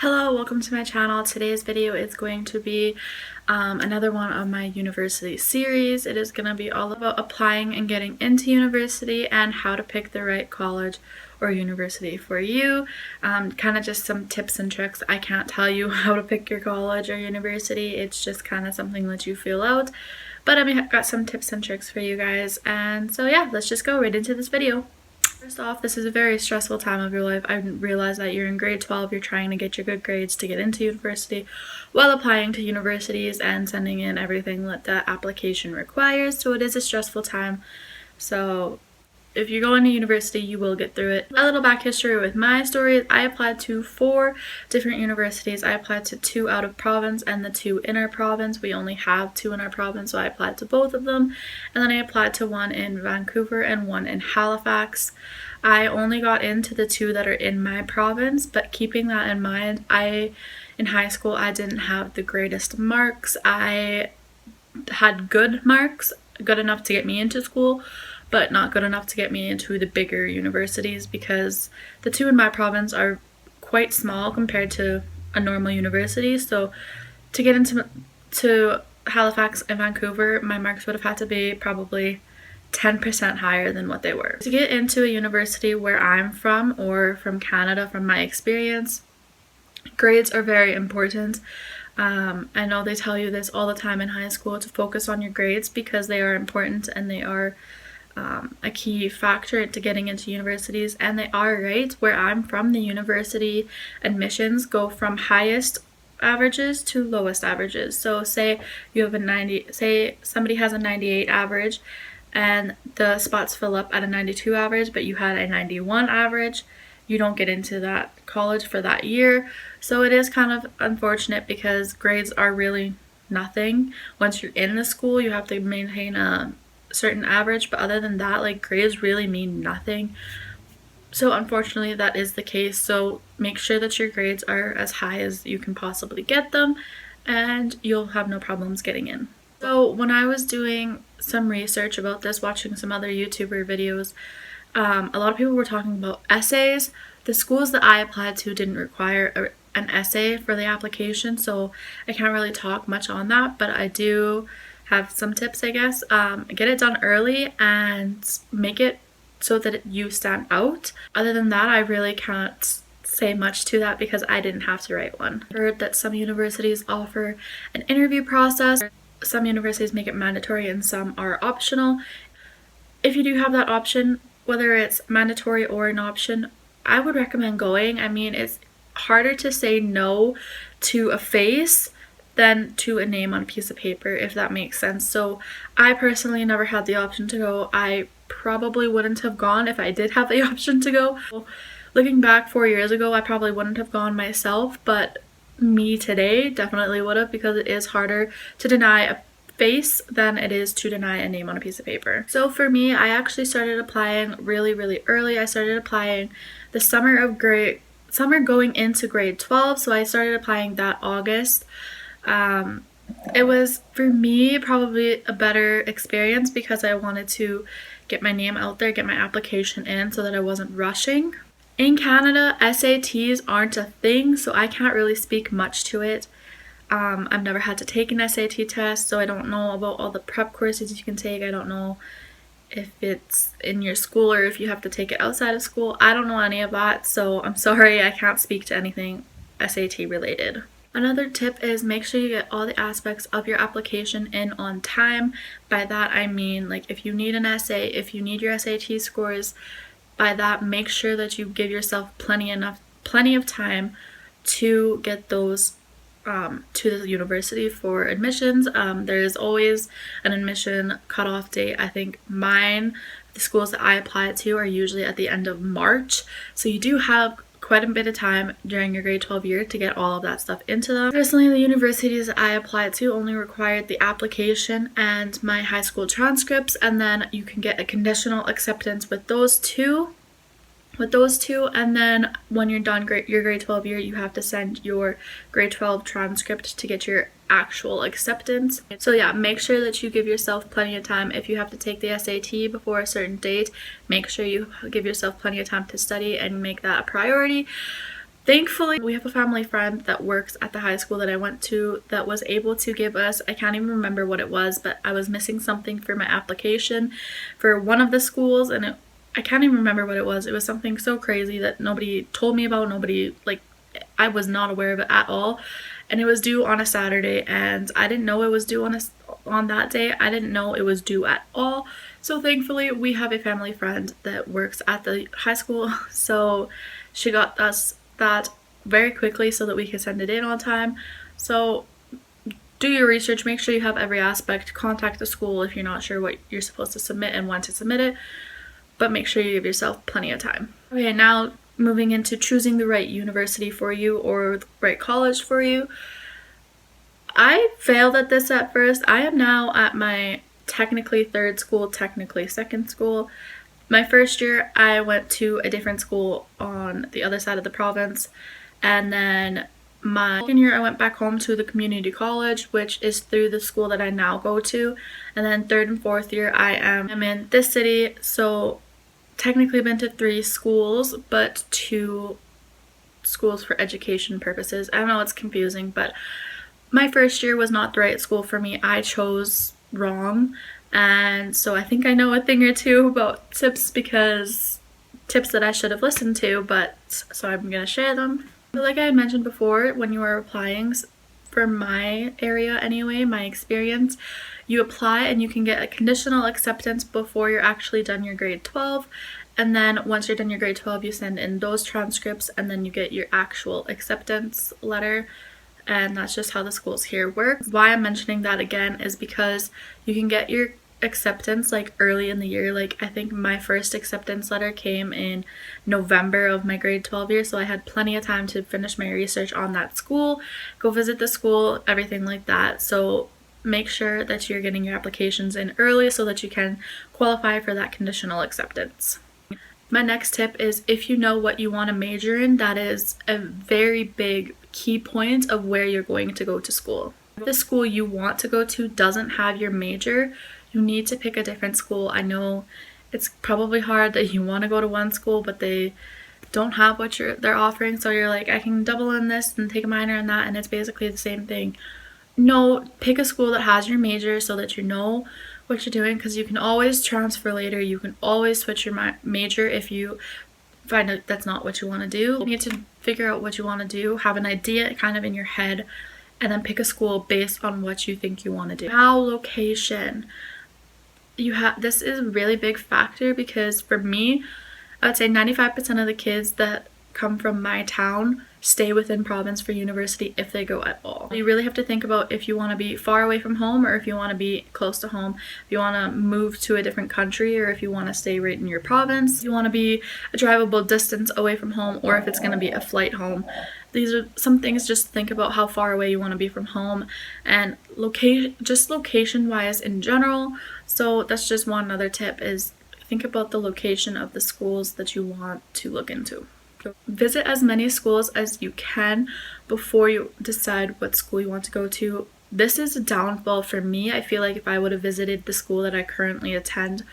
Hello, welcome to my channel. Today's video is going to be another one of my university series. It is going to be all about applying and getting into university and how to pick the right college or university for you. Kind of just some tips and tricks. I can't tell you how to pick your college or university. It's just kind of something that you feel out. But I've got some tips and tricks for you guys. And so yeah, let's just go right into this video. First off, this is a very stressful time of your life. I realize that you're in grade 12, you're trying to get your good grades to get into university while applying to universities and sending in everything that the application requires. So it is a stressful time. So if you're going to university, you will get through it. A little back history with my story. I applied to 4 different universities. I applied to 2 out of province and the 2 in our province. We only have 2 in our province, so I applied to both of them. And then I applied to 1 in Vancouver and 1 in Halifax. I only got into the 2 that are in my province, but keeping that in mind, in high school, I didn't have the greatest marks. I had good marks, good enough to get me into school, but not good enough to get me into the bigger universities because the 2 in my province are quite small compared to a normal university. So to get into Halifax and Vancouver, my marks would have had to be probably 10% higher than what they were. To get into a university where I'm from, or from Canada, from my experience, grades are very important. I know they tell you this all the time in high school, to focus on your grades because they are important and they are a key factor into getting into universities, and they are right. Where I'm from, the university admissions go from highest averages to lowest averages. So say you have say somebody has a 98 average and the spots fill up at a 92 average, but you had a 91 average, you don't get into that college for that year. So it is kind of unfortunate because grades are really nothing. Once you're in the school, you have to maintain a certain average, but other than that, like, grades really mean nothing. So unfortunately that is the case. So make sure that your grades are as high as you can possibly get them and you'll have no problems getting in. So when I was doing some research about this, watching some other YouTuber videos, a lot of people were talking about essays. The schools that I applied to didn't require an essay for the application, so I can't really talk much on that, but I do have some tips, I guess. Get it done early and make it so that you stand out. Other than that, I really can't say much to that because I didn't have to write one. I heard that some universities offer an interview process. Some universities make it mandatory and some are optional. If you do have that option, whether it's mandatory or an option, I would recommend going. I mean, it's harder to say no to a face than to a name on a piece of paper, if that makes sense. So I personally never had the option to go. I probably wouldn't have gone if I did have the option to go. Looking back 4 years ago, I probably wouldn't have gone myself, but me today definitely would have, because it is harder to deny a face than it is to deny a name on a piece of paper. So for me, I actually started applying really early. I started applying the summer going into grade 12, so I started applying that August. It was, for me, probably a better experience because I wanted to get my name out there, get my application in so that I wasn't rushing. In Canada, SATs aren't a thing, so I can't really speak much to it. I've never had to take an SAT test, so I don't know about all the prep courses you can take. I don't know if it's in your school or if you have to take it outside of school. I don't know any of that, so I'm sorry, I can't speak to anything SAT related. Another tip is make sure you get all the aspects of your application in on time. By that I mean, like, if you need an essay, if you need your SAT scores, by that make sure that you give yourself plenty of time to get those to the university for admissions. There is always an admission cutoff date. I think the schools that I apply to are usually at the end of March, so you do have quite a bit of time during your grade 12 year to get all of that stuff into them. Personally, the universities that I applied to only required the application and my high school transcripts, and then you can get a conditional acceptance with those two. And then when you're done your grade 12 year, you have to send your grade 12 transcript to get your actual acceptance. So yeah, make sure that you give yourself plenty of time. If you have to take the SAT before a certain date, make sure you give yourself plenty of time to study and make that a priority. Thankfully, we have a family friend that works at the high school that I went to that was able to give us, I can't even remember what it was, but I was missing something for my application for one of the schools, and I can't even remember what it was. It was something so crazy that nobody told me about, I was not aware of it at all. And it was due on a Saturday, and I didn't know it was due on that day. I didn't know it was due at all. So thankfully, we have a family friend that works at the high school, so she got us that very quickly so that we could send it in on time. So do your research, make sure you have every aspect, contact the school if you're not sure what you're supposed to submit and when to submit it, but make sure you give yourself plenty of time. Okay, now moving into choosing the right university for you or the right college for you. I failed at this at first. I am now at my technically third school, technically second school. My first year, I went to a different school on the other side of the province, and then my second year, I went back home to the community college, which is through the school that I now go to, and then third and fourth year, I'm in this city, so technically been to 3 schools, but 2 schools for education purposes. I don't know, it's confusing, but my first year was not the right school for me. I chose wrong. And so I think I know a thing or two about tips that I should have listened to, but so I'm going to share them. But like I had mentioned before, when you are applying, for my area anyway, my experience, you apply and you can get a conditional acceptance before you're actually done your grade 12. And then once you're done your grade 12, you send in those transcripts and then you get your actual acceptance letter. And that's just how the schools here work. Why I'm mentioning that again is because you can get your acceptance like early in the year. Like I think my first acceptance letter came in November of my grade 12 year, so I had plenty of time to finish my research on that school, go visit the school, everything like that. So make sure that you're getting your applications in early so that you can qualify for that conditional acceptance. My next tip is, if you know what you want to major in, that is a very big key point of where you're going to go to school. If the school you want to go to doesn't have your major, you need to pick a different school. I know it's probably hard that you want to go to one school, but they don't have what they're offering, so you're like, I can double in this and take a minor in that, and it's basically the same thing. No, pick a school that has your major so that you know what you're doing, because you can always transfer later. You can always switch your major if you find out that's not what you want to do. You need to figure out what you want to do, have an idea kind of in your head, and then pick a school based on what you think you want to do. Now, location. This is a really big factor, because for me, I would say 95% of the kids that come from my town stay within province for university if they go at all. You really have to think about if you want to be far away from home or if you want to be close to home. If you want to move to a different country or if you want to stay right in your province. If you want to be a drivable distance away from home or if it's going to be a flight home. These are some things. Just think about how far away you want to be from home and location wise in general. So that's just one other tip, is think about the location of the schools that you want to look into. Visit as many schools as you can before you decide what school you want to go to. This is a downfall for me. I feel like if I would have visited the school that I currently attend,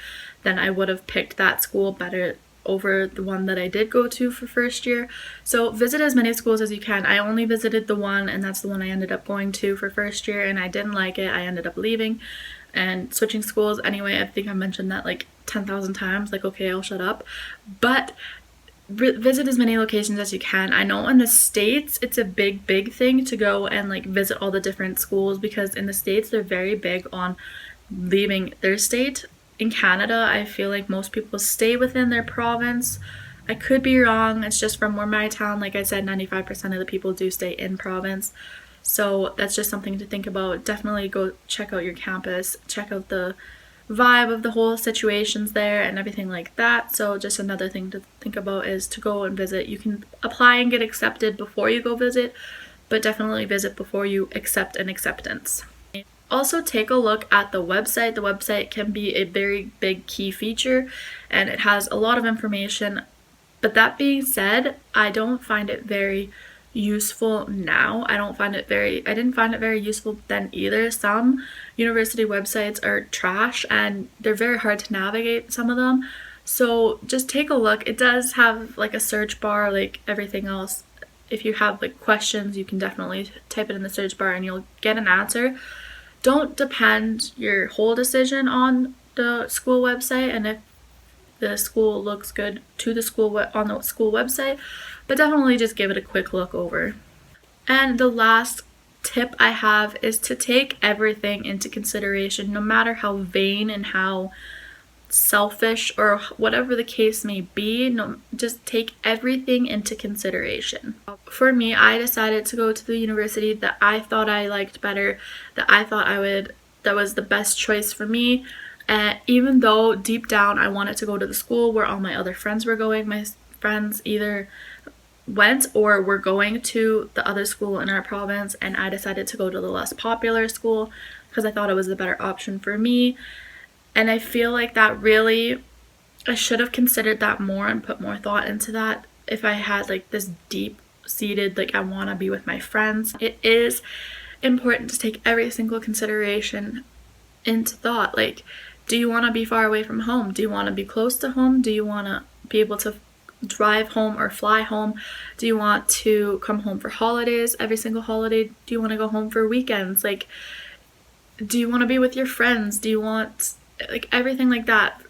then I would have picked that school better over the one that I did go to for first year. So visit as many schools as you can. I only visited the one, and that's the one I ended up going to for first year, and I didn't like it. I ended up leaving and switching schools. Anyway, I think I mentioned that like 10,000 times. Like, okay, I'll shut up. But visit as many locations as you can. I know in the States it's a big thing to go and like visit all the different schools, because in the States they're very big on leaving their state. In Canada, I feel like most people stay within their province. I could be wrong. It's just from where my town, like I said, 95% of the people do stay in province. So that's just something to think about. Definitely go check out your campus, check out the vibe of the whole situations there and everything like that. So just another thing to think about is to go and visit. You can apply and get accepted before you go visit, but definitely visit before you accept an acceptance. Also, take a look at the website. The website can be a very big key feature, and it has a lot of information. But that being said, I don't find it very useful now. I didn't find it very useful then either. Some university websites are trash and they're very hard to navigate, some of them. So just take a look. It does have like a search bar like everything else if you have like questions, you can definitely type it in the search bar and you'll get an answer. Don't depend your whole decision on the school website and if the school looks good to the school on the school website, but definitely just give it a quick look over. And the last tip I have is to take everything into consideration, no matter how vain and how selfish or whatever the case may be. No, just take everything into consideration. For me, I decided to go to the university that I thought I liked better, that I thought that was the best choice for me. And even though deep down I wanted to go to the school where all my other friends were going, my friends either went or were going to the other school in our province, and I decided to go to the less popular school because I thought it was the better option for me. And I feel like that really, I should have considered that more and put more thought into that if I had like this deep seated, like I want to be with my friends. It is important to take every single consideration into thought. Like, do you want to be far away from home? Do you want to be close to home? Do you want to be able to drive home or fly home? Do you want to come home for holidays, every single holiday? Do you want to go home for weekends? Like, do you want to be with your friends? Do you want, like, everything like that?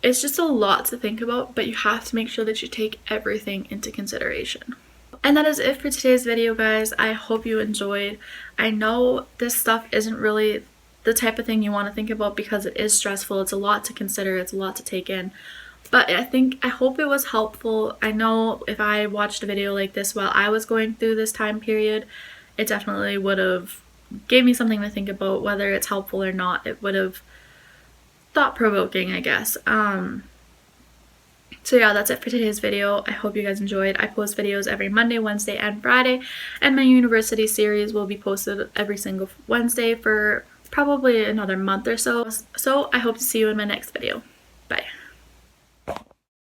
It's just a lot to think about, but you have to make sure that you take everything into consideration. And that is it for today's video, guys. I hope you enjoyed. I know this stuff isn't really the type of thing you want to think about because it is stressful. It's a lot to consider. It's a lot to take in. But I hope it was helpful. I know if I watched a video like this while I was going through this time period, it definitely would have gave me something to think about. Whether it's helpful or not, it would have thought-provoking, I guess. So yeah, that's it for today's video. I hope you guys enjoyed. I post videos every Monday, Wednesday, and Friday, and my university series will be posted every single Wednesday for probably another month or so. So I hope to see you in my next video. Bye.